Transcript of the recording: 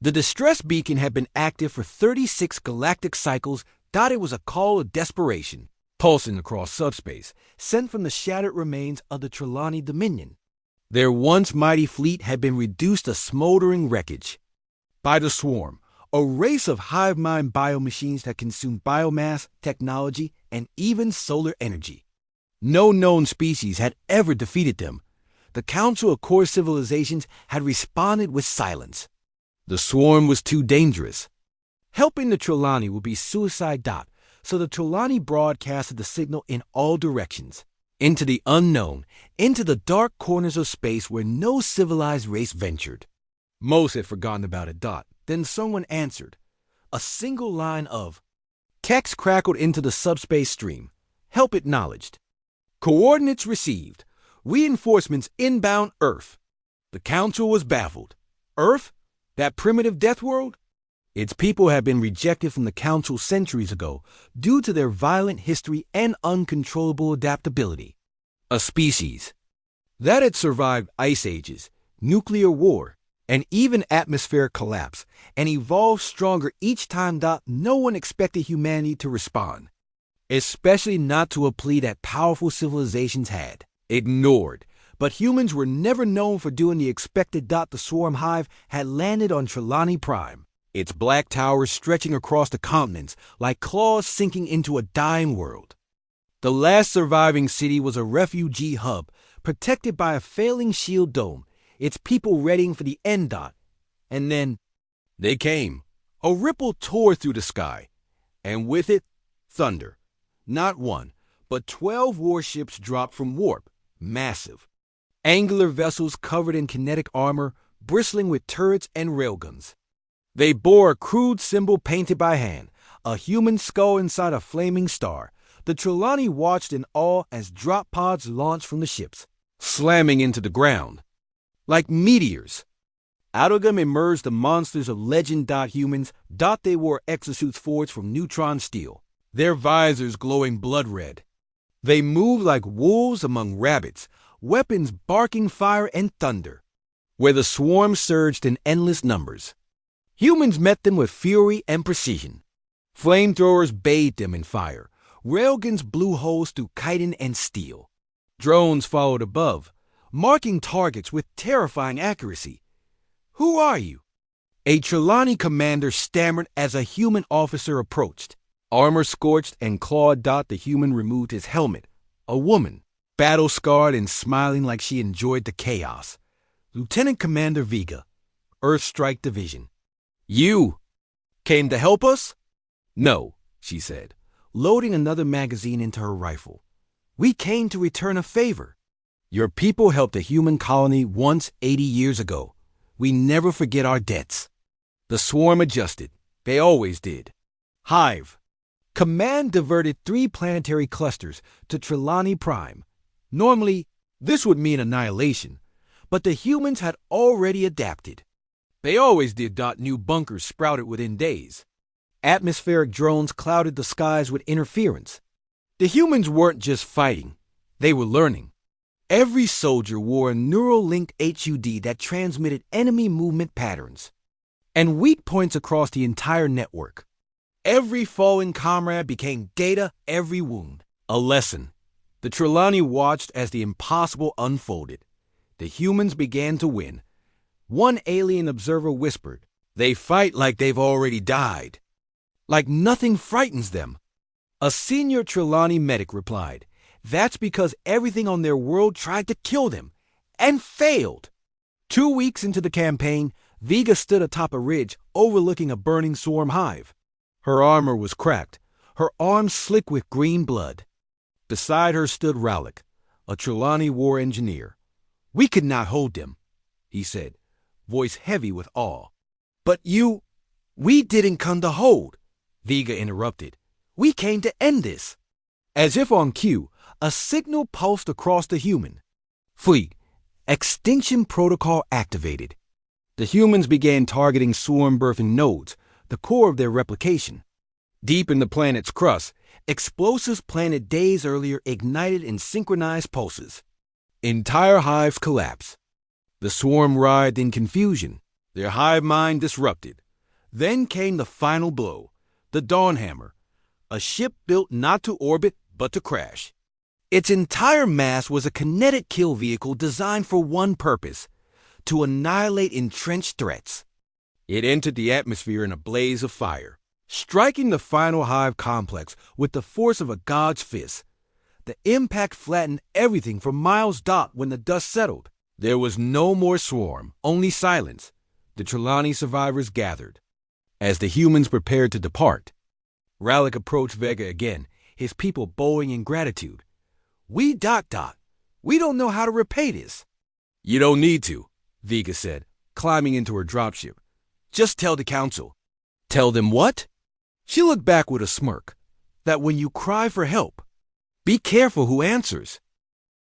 The distress beacon had been active for 36 galactic cycles. It was a call of desperation, pulsing across subspace, sent from the shattered remains of the Trelawney Dominion. Their once mighty fleet had been reduced to smoldering wreckage by the Swarm, a race of hive mind biomachines that consumed biomass, technology, and even solar energy. No known species had ever defeated them. The Council of Core Civilizations had responded with silence. The Swarm was too dangerous. Helping the Trelawney would be suicide. So the Trelawney broadcasted the signal in all directions, into the unknown, into the dark corners of space where no civilized race ventured. Most had forgotten about it. Then someone answered. A single line of text crackled into the subspace stream. Help acknowledged. Coordinates received. Reinforcements inbound Earth. The Council was baffled. Earth? That primitive death world? Its people had been rejected from the Council centuries ago due to their violent history and uncontrollable adaptability. A species that had survived ice ages, nuclear war, and even atmospheric collapse, and evolved stronger each time. No one expected humanity to respond, especially not to a plea that powerful civilizations had ignored. But humans were never known for doing the expected. The Swarm Hive had landed on Trelawney Prime, its black towers stretching across the continents like claws sinking into a dying world. The last surviving city was a refugee hub, protected by a failing shield dome, its people readying for the end. And then they came. A ripple tore through the sky, and with it, thunder. Not one, but 12 warships dropped from warp, massive. Angular vessels covered in kinetic armor, bristling with turrets and railguns. They bore a crude symbol painted by hand, a human skull inside a flaming star. The Trelawney watched in awe as drop pods launched from the ships, slamming into the ground like meteors. Out of them emerged the monsters of legend. Humans. They wore exosuits forged from neutron steel, their visors glowing blood red. They moved like wolves among rabbits, weapons barking fire and thunder. Where the Swarm surged in endless numbers, humans met them with fury and precision. Flamethrowers bathed them in fire. Railguns blew holes through chitin and steel. Drones followed above, marking targets with terrifying accuracy. Who are you? A Trelawney commander stammered as a human officer approached. Armor scorched and clawed. The human removed his helmet. A woman, battle-scarred and smiling like she enjoyed the chaos. Lieutenant Commander Vega, Earth Strike Division. You came to help us? No, she said, loading another magazine into her rifle. We came to return a favor. Your people helped a human colony once 80 years ago. We never forget our debts. The Swarm adjusted. They always did. Hive. Command diverted 3 planetary clusters to Trelawney Prime. Normally, this would mean annihilation, but the humans had already adapted. They always did. New bunkers sprouted within days. Atmospheric drones clouded the skies with interference. The humans weren't just fighting, they were learning. Every soldier wore a neural-linked HUD that transmitted enemy movement patterns and weak points across the entire network. Every fallen comrade became data, every wound a lesson. The Trelawney watched as the impossible unfolded. The humans began to win. One alien observer whispered, "They fight like they've already died. Like nothing frightens them." A senior Trelawney medic replied, "That's because everything on their world tried to kill them, and failed." 2 weeks into the campaign, Vega stood atop a ridge overlooking a burning Swarm hive. Her armor was cracked, her arms slick with green blood. Beside her stood Rowlick, a Trelawney war engineer. "We could not hold them," he said, voice heavy with awe. "But we didn't come to hold," Vega interrupted. "We came to end this." As if on cue, a signal pulsed across the human fleet. Extinction protocol activated. The humans began targeting swarm-birthing nodes, the core of their replication. Deep in the planet's crust, explosives planted days earlier ignited in synchronized pulses. Entire hives collapsed. The swarm writhed in confusion. their hive mind disrupted. Then came the final blow, the Dawn Hammer, a ship built not to orbit but to crash. Its entire mass was a kinetic kill vehicle designed for one purpose: to annihilate entrenched threats. It entered the atmosphere in a blaze of fire, striking the final hive complex with the force of a god's fist. The impact flattened everything for miles. When the dust settled, there was no more swarm, only silence. The Trelawney survivors gathered. As the humans prepared to depart, Rallick approached Vega again, his people bowing in gratitude. We don't know how to repay this. You don't need to, Vega said, climbing into her dropship. Just tell the council. Tell them what? She looked back with a smirk. That when you cry for help, be careful who answers.